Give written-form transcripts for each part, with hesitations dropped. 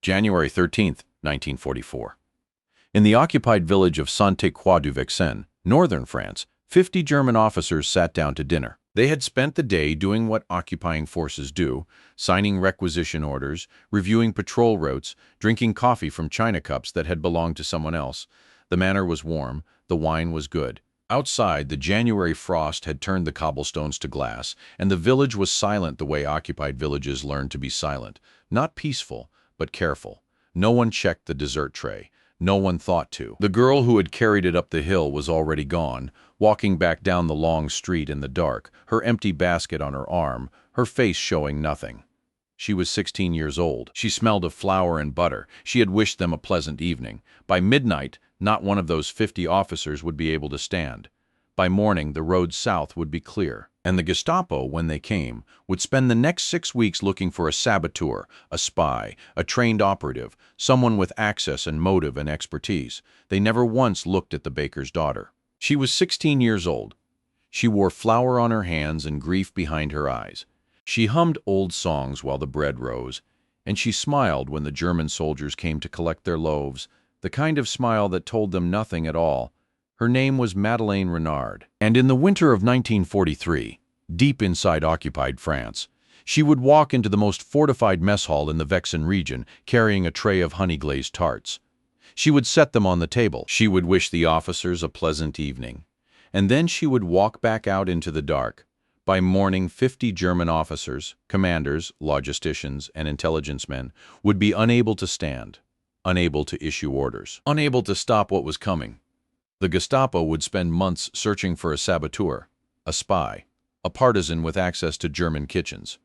January 13th, 1944. In the occupied village of Sainte-Croix-du-Vexin, northern France, 50 German officers sat down to dinner. They had spent the day doing what occupying forces do, signing requisition orders, reviewing patrol routes, drinking coffee from china cups that had belonged to someone else. The manor was warm, the wine was good. Outside, the January frost had turned the cobblestones to glass, and the village was silent the way occupied villages learn to be silent, not peaceful, but careful. No one checked the dessert tray. No one thought to. The girl who had carried it up the hill was already gone, walking back down the long street in the dark, her empty basket on her arm, her face showing nothing. She was 16 years old. She smelled of flour and butter. She had wished them a pleasant evening. By midnight, not one of those 50 officers would be able to stand. By morning, the road south would be clear. And the Gestapo, when they came, would spend the next 6 weeks looking for a saboteur, a spy, a trained operative, someone with access and motive and expertise. They never once looked at the baker's daughter. She was 16 years old. She wore flour on her hands and grief behind her eyes. She hummed old songs while the bread rose, and she smiled when the German soldiers came to collect their loaves, the kind of smile that told them nothing at all. Her name was Madeleine Renard, and in the winter of 1943, deep inside occupied France, she would walk into the most fortified mess hall in the Vexin region, carrying a tray of honey-glazed tarts. She would set them on the table. She would wish the officers a pleasant evening, and then she would walk back out into the dark. By morning, 50 German officers, commanders, logisticians, and intelligence men would be unable to stand, unable to issue orders, unable to stop what was coming. The Gestapo would spend months searching for a saboteur, a spy, a partisan with access to German kitchens.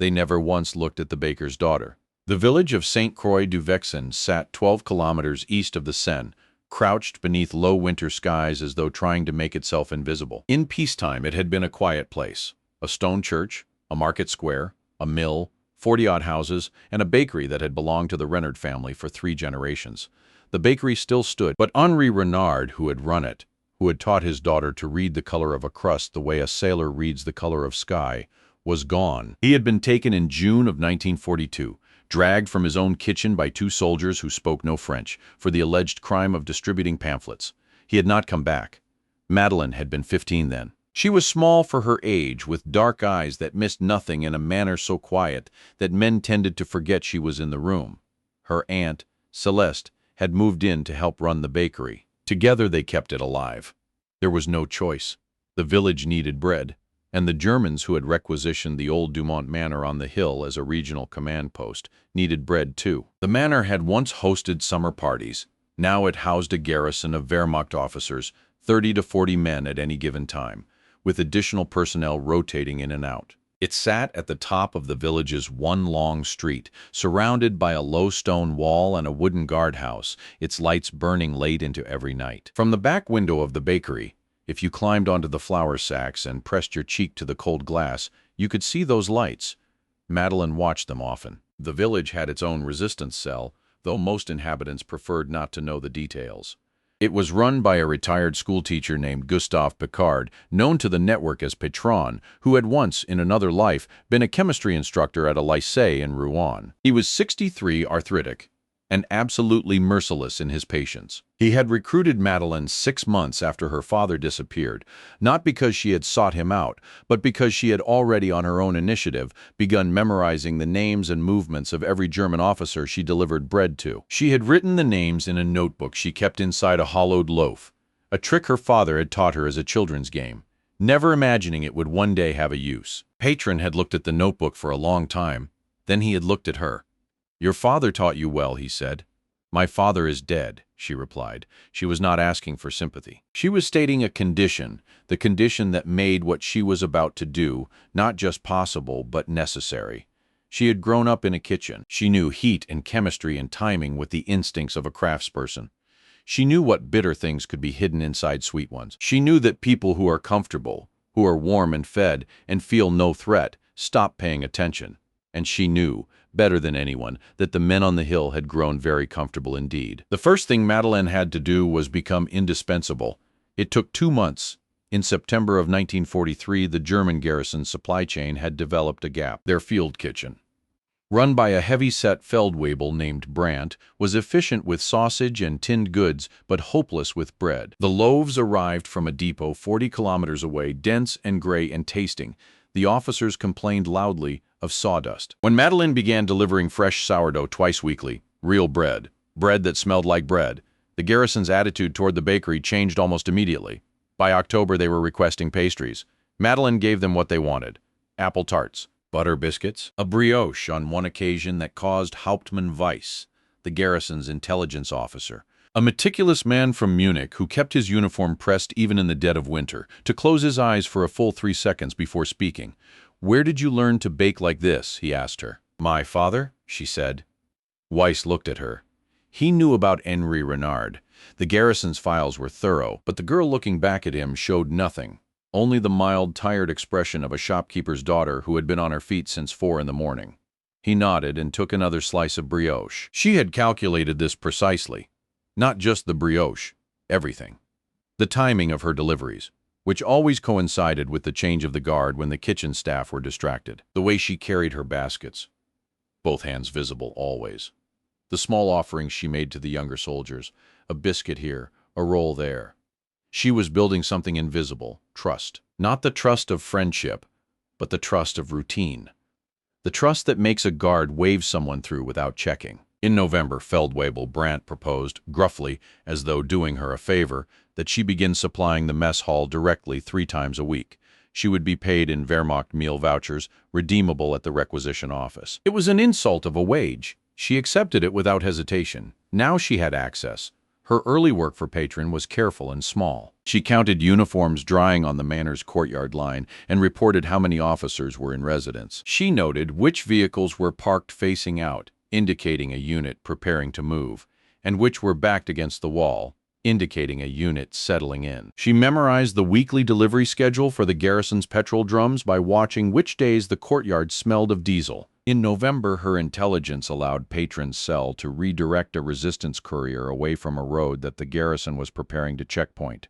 They never once looked at the baker's daughter. The village of Sainte-Croix-du-Vexin sat 12 kilometers east of the Seine, crouched beneath low winter skies as though trying to make itself invisible. In peacetime, it had been a quiet place. A stone church, a market square, a mill, 40-odd houses, and a bakery that had belonged to the Renard family for 3 generations. The bakery still stood, but Henri Renard, who had run it, who had taught his daughter to read the color of a crust the way a sailor reads the color of sky, was gone. He had been taken in June of 1942, dragged from his own kitchen by 2 soldiers who spoke no French, for the alleged crime of distributing pamphlets. He had not come back. Madeleine had been 15 then. She was small for her age, with dark eyes that missed nothing and a manner so quiet that men tended to forget she was in the room. Her aunt, Celeste, had moved in to help run the bakery. Together they kept it alive. There was no choice. The village needed bread, and the Germans who had requisitioned the old Dumont Manor on the hill as a regional command post needed bread too. The manor had once hosted summer parties. Now it housed a garrison of Wehrmacht officers, 30 to 40 men at any given time, with additional personnel rotating in and out. It sat at the top of the village's one long street, surrounded by a low stone wall and a wooden guardhouse, its lights burning late into every night. From the back window of the bakery, if you climbed onto the flour sacks and pressed your cheek to the cold glass, you could see those lights. Madeleine watched them often. The village had its own resistance cell, though most inhabitants preferred not to know the details. It was run by a retired schoolteacher named Gustave Picard, known to the network as Patron, who had once, in another life, been a chemistry instructor at a lycée in Rouen. He was 63, arthritic, and absolutely merciless in his patience. He had recruited Madeleine 6 months after her father disappeared, not because she had sought him out, but because she had already, on her own initiative, begun memorizing the names and movements of every German officer she delivered bread to. She had written the names in a notebook she kept inside a hollowed loaf, a trick her father had taught her as a children's game, never imagining it would one day have a use. Patron had looked at the notebook for a long time. Then he had looked at her. "Your father taught you well," he said. "My father is dead," she replied. She was not asking for sympathy. She was stating a condition, the condition that made what she was about to do not just possible, but necessary. She had grown up in a kitchen. She knew heat and chemistry and timing with the instincts of a craftsperson. She knew what bitter things could be hidden inside sweet ones. She knew that people who are comfortable, who are warm and fed, and feel no threat, stop paying attention. And she knew, better than anyone, that the men on the hill had grown very comfortable indeed. The first thing Madeleine had to do was become indispensable. It took 2 months. In September of 1943, the German garrison supply chain had developed a gap. Their field kitchen. run by a heavy-set Feldwebel named Brandt, was efficient with sausage and tinned goods, but hopeless with bread. The loaves arrived from a depot 40 kilometers away, dense and gray and tasting. The officers complained loudly of sawdust. When Madeleine began delivering fresh sourdough twice weekly, real bread that smelled like bread, the Garrison's attitude toward the bakery changed almost immediately. By October, they were requesting pastries. Madeleine gave them what they wanted: apple tarts, butter biscuits, a brioche on one occasion that caused Hauptmann Weiss, the Garrison's intelligence officer, a meticulous man from Munich who kept his uniform pressed even in the dead of winter, to close his eyes for a full 3 seconds before speaking. "Where did you learn to bake like this?" he asked her. "My father," she said. Weiss looked at her. He knew about Henri Renard. The Garrison's files were thorough, but the girl looking back at him showed nothing. Only the mild, tired expression of a shopkeeper's daughter who had been on her feet since 4 in the morning. He nodded and took another slice of brioche. She had calculated this precisely. Not just the brioche, everything. The timing of her deliveries, which always coincided with the change of the guard when the kitchen staff were distracted. The way she carried her baskets, both hands visible always. The small offerings she made to the younger soldiers, a biscuit here, a roll there. She was building something invisible, trust. Not the trust of friendship, but the trust of routine. The trust that makes a guard wave someone through without checking. In November, Feldwebel Brandt proposed, gruffly, as though doing her a favor, that she begin supplying the mess hall directly 3 times a week. She would be paid in Wehrmacht meal vouchers, redeemable at the requisition office. It was an insult of a wage. She accepted it without hesitation. Now she had access. Her early work for Patron was careful and small. She counted uniforms drying on the manor's courtyard line and reported how many officers were in residence. She noted which vehicles were parked facing out, indicating a unit preparing to move, and which were backed against the wall, indicating a unit settling in. She memorized the weekly delivery schedule for the Garrison's petrol drums by watching which days the courtyard smelled of diesel. In November, her intelligence allowed Patron's cell to redirect a resistance courier away from a road that the Garrison was preparing to checkpoint.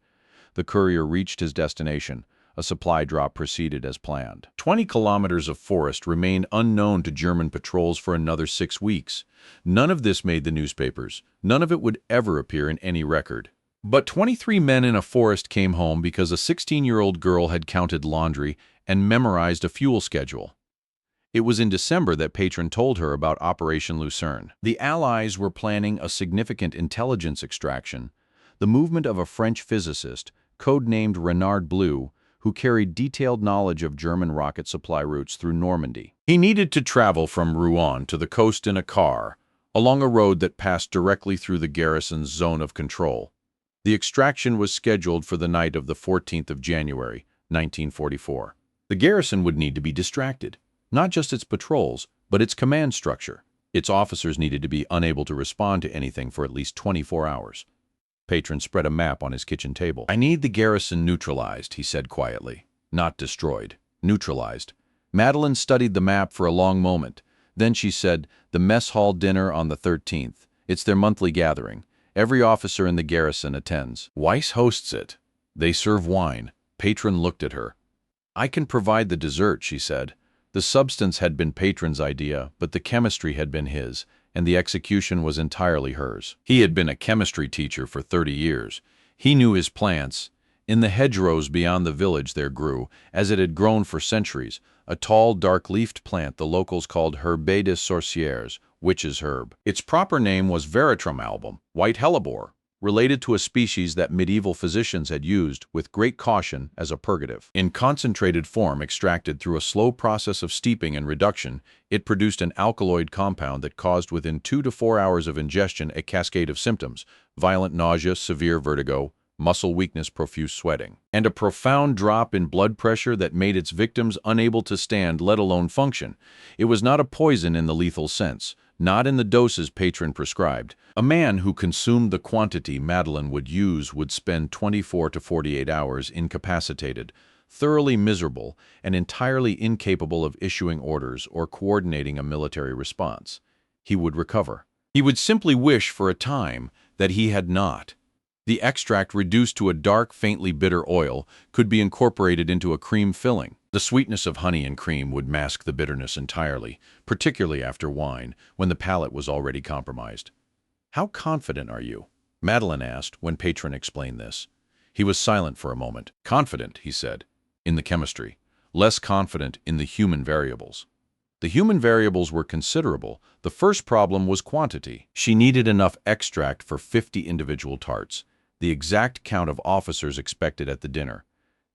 The courier reached his destination. A supply drop proceeded as planned. 20 kilometers of forest remained unknown to German patrols for another 6 weeks. None of this made the newspapers. None of it would ever appear in any record. But 23 men in a forest came home because a 16-year-old girl had counted laundry and memorized a fuel schedule. It was in December that Patron told her about Operation Lucerne. The Allies were planning a significant intelligence extraction, the movement of a French physicist, codenamed Renard Bleu, who carried detailed knowledge of German rocket supply routes through Normandy. He needed to travel from Rouen to the coast in a car, along a road that passed directly through the Garrison's zone of control. The extraction was scheduled for the night of the 14th of January, 1944. The Garrison would need to be distracted. Not just its patrols, but its command structure. Its officers needed to be unable to respond to anything for at least 24 hours. Patron spread a map on his kitchen table. "I need the Garrison neutralized," he said quietly. "Not destroyed. Neutralized." Madeleine studied the map for a long moment. Then she said, "The mess hall dinner on the 13th. It's their monthly gathering. Every officer in the Garrison attends. Weiss hosts it. They serve wine." Patron looked at her. "I can provide the dessert," she said. The substance had been Patron's idea, but the chemistry had been his, and the execution was entirely hers. He had been a chemistry teacher for 30 years. He knew his plants. In the hedgerows beyond the village there grew, as it had grown for centuries, a tall, dark-leafed plant the locals called herbe des sorcières, witch's herb. Its proper name was veratrum album, white hellebore, related to a species that medieval physicians had used with great caution as a purgative. In concentrated form extracted through a slow process of steeping and reduction, it produced an alkaloid compound that caused within 2 to 4 hours of ingestion a cascade of symptoms: violent nausea, severe vertigo, muscle weakness, profuse sweating, and a profound drop in blood pressure that made its victims unable to stand, let alone function. It was not a poison in the lethal sense, not in the doses Patron prescribed. A man who consumed the quantity Madeleine would use would spend 24 to 48 hours incapacitated, thoroughly miserable, and entirely incapable of issuing orders or coordinating a military response. He would recover. He would simply wish for a time that he had not. The extract, reduced to a dark, faintly bitter oil, could be incorporated into a cream filling. The sweetness of honey and cream would mask the bitterness entirely, particularly after wine, when the palate was already compromised. "How confident are you?" Madeline asked when Patron explained this. He was silent for a moment. "Confident," he said, "in the chemistry. Less confident in the human variables." The human variables were considerable. The first problem was quantity. She needed enough extract for 50 individual tarts, the exact count of officers expected at the dinner.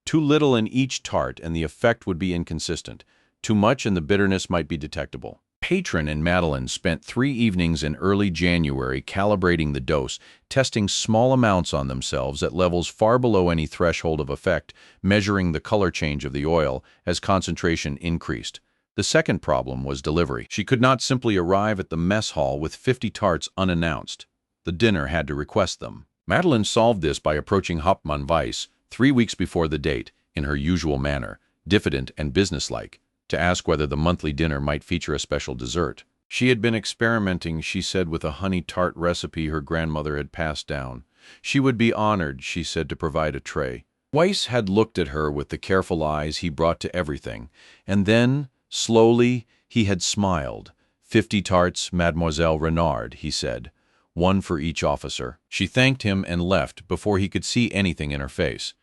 Too little in each tart and the effect would be inconsistent. Too much and the bitterness might be detectable. Patron and Madeline spent 3 evenings in early January calibrating the dose, testing small amounts on themselves at levels far below any threshold of effect, measuring the color change of the oil as concentration increased. The second problem was delivery. She could not simply arrive at the mess hall with 50 tarts unannounced. The dinner had to request them. Madeline solved this by approaching Hauptmann Weiss 3 weeks before the date, in her usual manner, diffident and businesslike, to ask whether the monthly dinner might feature a special dessert. She had been experimenting, she said, with a honey tart recipe her grandmother had passed down. She would be honored, she said, to provide a tray. Weiss had looked at her with the careful eyes he brought to everything, and then, slowly, he had smiled. 50 tarts, Mademoiselle Renard, he said. 1 for each officer. She thanked him and left before he could see anything in her face.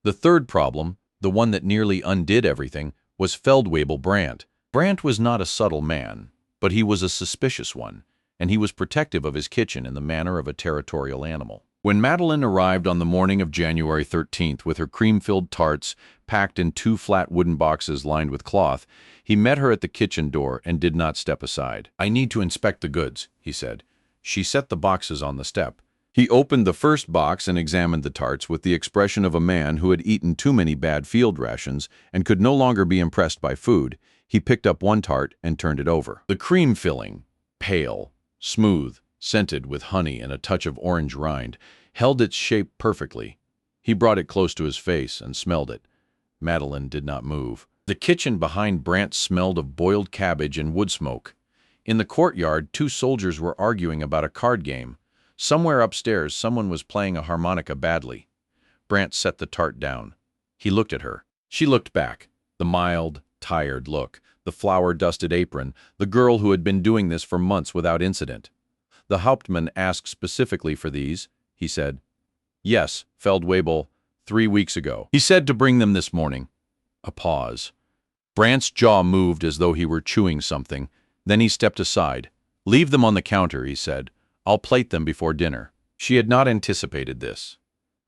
The third problem, the one that nearly undid everything, was Feldwebel Brandt. Brandt was not a subtle man, but he was a suspicious one, and he was protective of his kitchen in the manner of a territorial animal. When Madeline arrived on the morning of January 13th with her cream-filled tarts packed in 2 flat wooden boxes lined with cloth, he met her at the kitchen door and did not step aside. "I need to inspect the goods," he said. She set the boxes on the step. He opened the first box and examined the tarts with the expression of a man who had eaten too many bad field rations and could no longer be impressed by food. He picked up 1 tart and turned it over. The cream filling, pale, smooth, scented with honey and a touch of orange rind, held its shape perfectly. He brought it close to his face and smelled it. Madeline did not move. The kitchen behind Brandt smelled of boiled cabbage and wood smoke. In the courtyard, 2 soldiers were arguing about a card game. Somewhere upstairs, someone was playing a harmonica badly. Brandt set the tart down. He looked at her. She looked back. The mild, tired look, the flour-dusted apron, the girl who had been doing this for months without incident. "The Hauptmann asked specifically for these," he said. "Yes, Feldwebel, 3 weeks ago. He said to bring them this morning." A pause. Brandt's jaw moved as though he were chewing something. Then he stepped aside. "Leave them on the counter," he said. "I'll plate them before dinner." She had not anticipated this.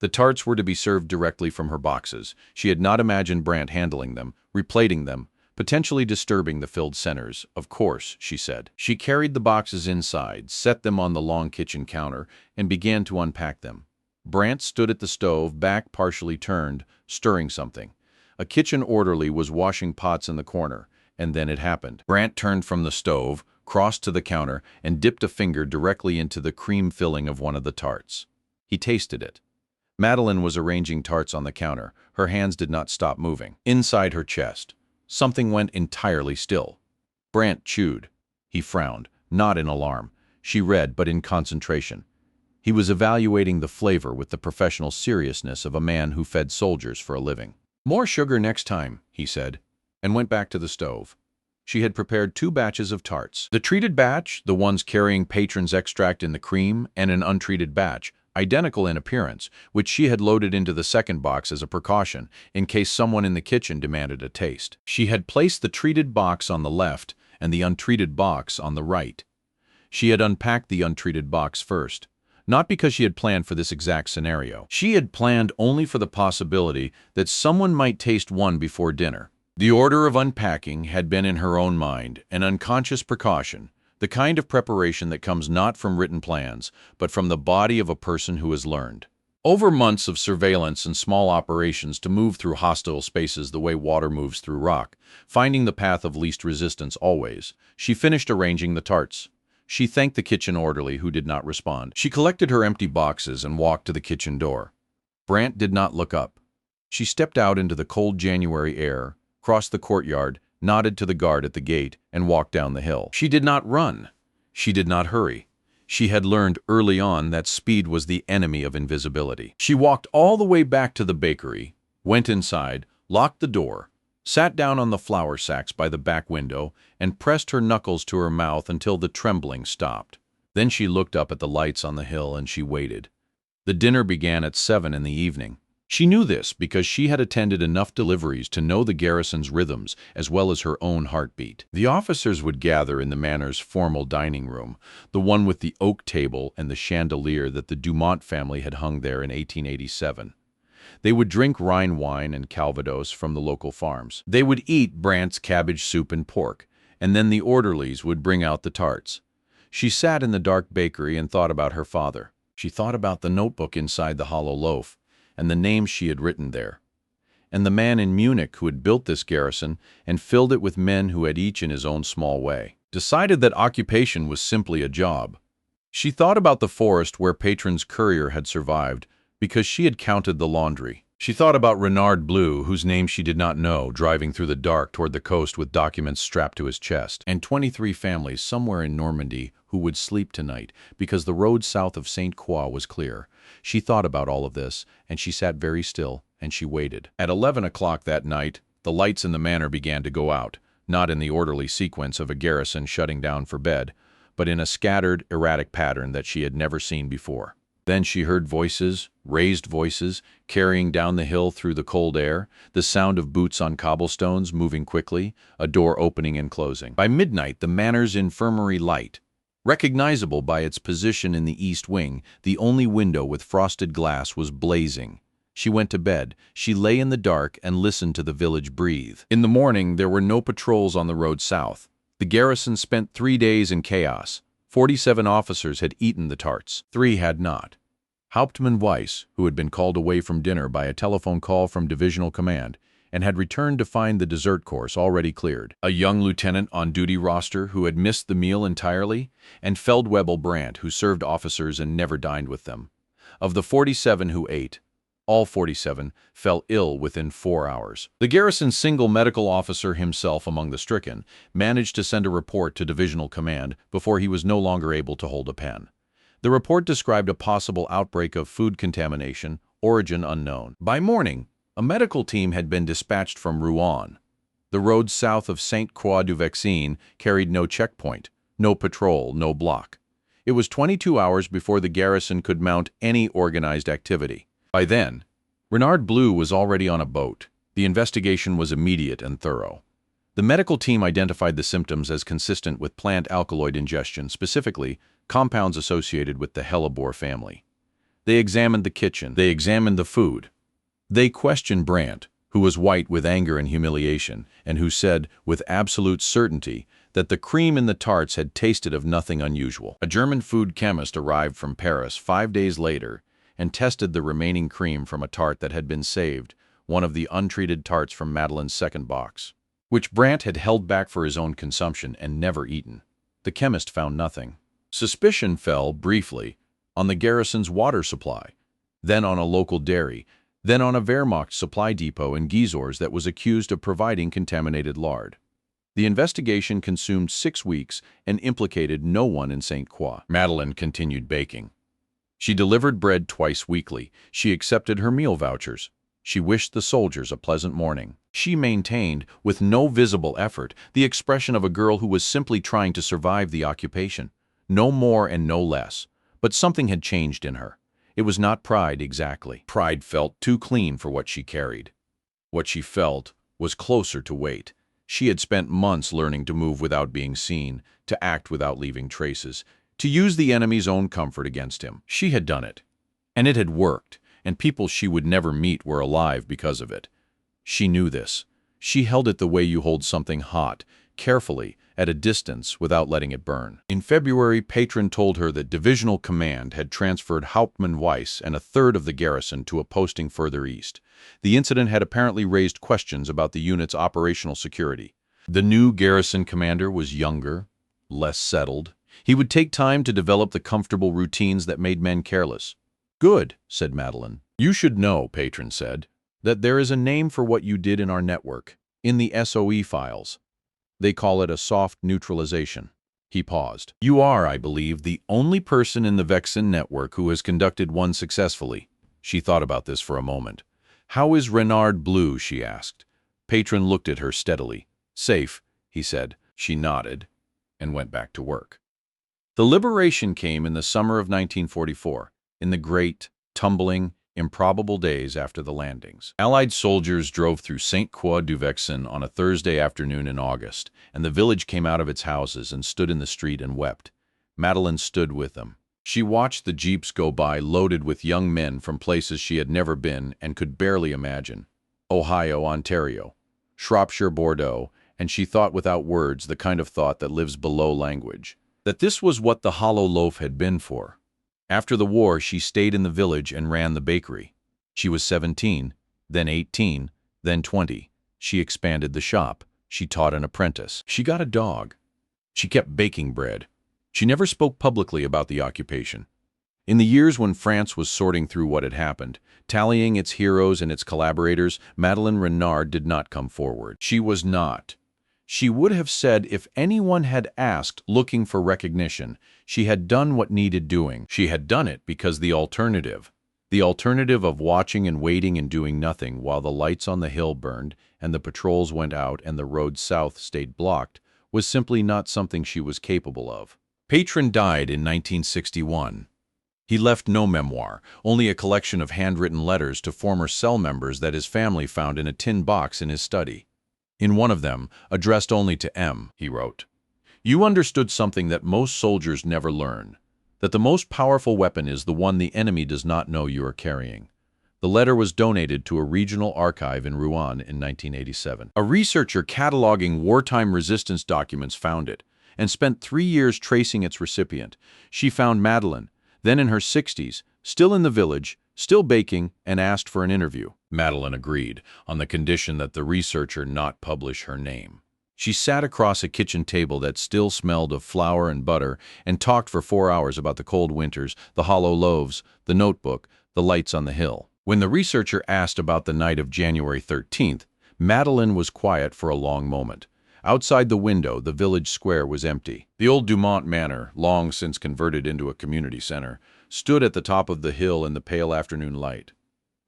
The tarts were to be served directly from her boxes. She had not imagined Brandt handling them, replating them, potentially disturbing the filled centers. "Of course," she said. She carried the boxes inside, set them on the long kitchen counter, and began to unpack them. Brandt stood at the stove, back partially turned, stirring something. A kitchen orderly was washing pots in the corner, and then it happened. Brandt turned from the stove, crossed to the counter, and dipped a finger directly into the cream filling of one of the tarts. He tasted it. Madeline was arranging tarts on the counter. Her hands did not stop moving. Inside her chest, something went entirely still. Brandt chewed. He frowned, not in alarm. She read, but in concentration. He was evaluating the flavor with the professional seriousness of a man who fed soldiers for a living. "More sugar next time," he said, and went back to the stove. She had prepared 2 batches of tarts. The treated batch, the ones carrying Patron's extract in the cream, and an untreated batch, identical in appearance, which she had loaded into the second box as a precaution, in case someone in the kitchen demanded a taste. She had placed the treated box on the left and the untreated box on the right. She had unpacked the untreated box first, not because she had planned for this exact scenario. She had planned only for the possibility that someone might taste one before dinner. The order of unpacking had been in her own mind, an unconscious precaution, the kind of preparation that comes not from written plans, but from the body of a person who has learned. Over months of surveillance and small operations to move through hostile spaces the way water moves through rock, finding the path of least resistance always, she finished arranging the tarts. She thanked the kitchen orderly who did not respond. She collected her empty boxes and walked to the kitchen door. Brandt did not look up. She stepped out into the cold January air, crossed the courtyard, nodded to the guard at the gate, and walked down the hill. She did not run. She did not hurry. She had learned early on that speed was the enemy of invisibility. She walked all the way back to the bakery, went inside, locked the door, sat down on the flour sacks by the back window, and pressed her knuckles to her mouth until the trembling stopped. Then she looked up at the lights on the hill and she waited. The dinner began at 7 in the evening. She knew this because she had attended enough deliveries to know the garrison's rhythms as well as her own heartbeat. The officers would gather in the manor's formal dining room, the one with the oak table and the chandelier that the Dumont family had hung there in 1887. They would drink Rhine wine and Calvados from the local farms. They would eat Brandt's cabbage soup and pork, and then the orderlies would bring out the tarts. She sat in the dark bakery and thought about her father. She thought about the notebook inside the hollow loaf, and the names she had written there, and the man in Munich who had built this garrison and filled it with men who had each in his own small way decided that occupation was simply a job. She thought about the forest where Patron's courier had survived because she had counted the laundry. She thought about Renard Bleu, whose name she did not know, driving through the dark toward the coast with documents strapped to his chest, and 23 families somewhere in Normandy who would sleep tonight because the road south of St. Croix was clear. She thought about all of this, and she sat very still, and she waited. At 11 o'clock that night, the lights in the manor began to go out, not in the orderly sequence of a garrison shutting down for bed, but in a scattered, erratic pattern that she had never seen before. Then she heard voices, raised voices, carrying down the hill through the cold air, the sound of boots on cobblestones moving quickly, a door opening and closing. By midnight, the manor's infirmary light, recognizable by its position in the east wing, the only window with frosted glass, was blazing. She went to bed. She lay in the dark and listened to the village breathe. In the morning, there were no patrols on the road south. The garrison spent 3 days in chaos. 47 officers had eaten the tarts. 3 had not. Hauptmann Weiss, who had been called away from dinner by a telephone call from divisional command, and had returned to find the dessert course already cleared. A young lieutenant on duty roster who had missed the meal entirely, and Feldwebel Brandt, who served officers and never dined with them. Of the 47 who ate, all 47 fell ill within 4 hours. The garrison's single medical officer, himself among the stricken, managed to send a report to divisional command before he was no longer able to hold a pen. The report described a possible outbreak of food contamination, origin unknown. By morning, a medical team had been dispatched from Rouen. The road south of St. Croix-du-Vexin carried no checkpoint, no patrol, no block. It was 22 hours before the garrison could mount any organized activity. By then, Renard Bleu was already on a boat. The investigation was immediate and thorough. The medical team identified the symptoms as consistent with plant alkaloid ingestion, specifically compounds associated with the hellebore family. They examined the kitchen. They examined the food. They questioned Brandt, who was white with anger and humiliation, and who said, with absolute certainty, that the cream in the tarts had tasted of nothing unusual. A German food chemist arrived from Paris 5 days later and tested the remaining cream from a tart that had been saved, one of the untreated tarts from Madeleine's second box, which Brandt had held back for his own consumption and never eaten. The chemist found nothing. Suspicion fell, briefly, on the garrison's water supply, then on a local dairy, then on a Wehrmacht supply depot in Gisors that was accused of providing contaminated lard. The investigation consumed 6 weeks and implicated no one in St. Croix. Madeleine continued baking. She delivered bread twice weekly. She accepted her meal vouchers. She wished the soldiers a pleasant morning. She maintained, with no visible effort, the expression of a girl who was simply trying to survive the occupation. No more and no less. But something had changed in her. It was not pride exactly. Pride felt too clean for what she carried. What she felt was closer to weight. She had spent months learning to move without being seen, to act without leaving traces, to use the enemy's own comfort against him. She had done it, and it had worked, and people she would never meet were alive because of it. She knew this. She held it the way you hold something hot, carefully, at a distance, without letting it burn. In February, Patron told her that divisional command had transferred Hauptmann Weiss and a third of the garrison to a posting further east. The incident had apparently raised questions about the unit's operational security. The new garrison commander was younger, less settled. He would take time to develop the comfortable routines that made men careless. "Good," said Madeleine. "You should know," Patron said, "that there is a name for what you did in our network, in the SOE files. They call it a soft neutralization. He paused. "You are, I believe, the only person in the Vexin network who has conducted one successfully." She thought about this for a moment. "How is Renard Blue?" she asked. Patron looked at her steadily. "Safe," he said. She nodded and went back to work. The liberation came in the summer of 1944, in the great, tumbling, improbable days after the landings. Allied soldiers drove through St. Croix du Vexin on a Thursday afternoon in August, and the village came out of its houses and stood in the street and wept. Madeleine stood with them. She watched the jeeps go by loaded with young men from places she had never been and could barely imagine. Ohio, Ontario, Shropshire, Bordeaux, and she thought without words the kind of thought that lives below language. That this was what the hollow loaf had been for. After the war, she stayed in the village and ran the bakery. She was 17, then 18, then 20. She expanded the shop. She taught an apprentice. She got a dog. She kept baking bread. She never spoke publicly about the occupation. In the years when France was sorting through what had happened, tallying its heroes and its collaborators, Madeleine Renard did not come forward. She was not. She would have said if anyone had asked, looking for recognition, she had done what needed doing. She had done it because the alternative of watching and waiting and doing nothing while the lights on the hill burned and the patrols went out and the road south stayed blocked, was simply not something she was capable of. Patron died in 1961. He left no memoir, only a collection of handwritten letters to former cell members that his family found in a tin box in his study. In one of them, addressed only to M, he wrote, "You understood something that most soldiers never learn, that the most powerful weapon is the one the enemy does not know you are carrying." The letter was donated to a regional archive in Rouen in 1987. A researcher cataloging wartime resistance documents found it and spent 3 years tracing its recipient. She found Madeleine, then in her 60s, still in the village, still baking, and asked for an interview. Madeleine agreed, on the condition that the researcher not publish her name. She sat across a kitchen table that still smelled of flour and butter and talked for 4 hours about the cold winters, the hollow loaves, the notebook, the lights on the hill. When the researcher asked about the night of January 13th, Madeleine was quiet for a long moment. Outside the window, the village square was empty. The old Dumont Manor, long since converted into a community center, stood at the top of the hill in the pale afternoon light.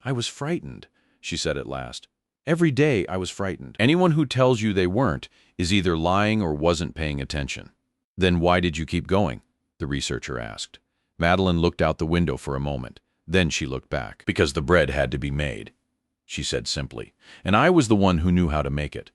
"I was frightened," she said at last. "Every day I was frightened." Anyone who tells you they weren't is either lying or wasn't paying attention. "Then why did you keep going?" the researcher asked. Madeleine looked out the window for a moment. Then she looked back. "Because the bread had to be made," she said simply, "and I was the one who knew how to make it."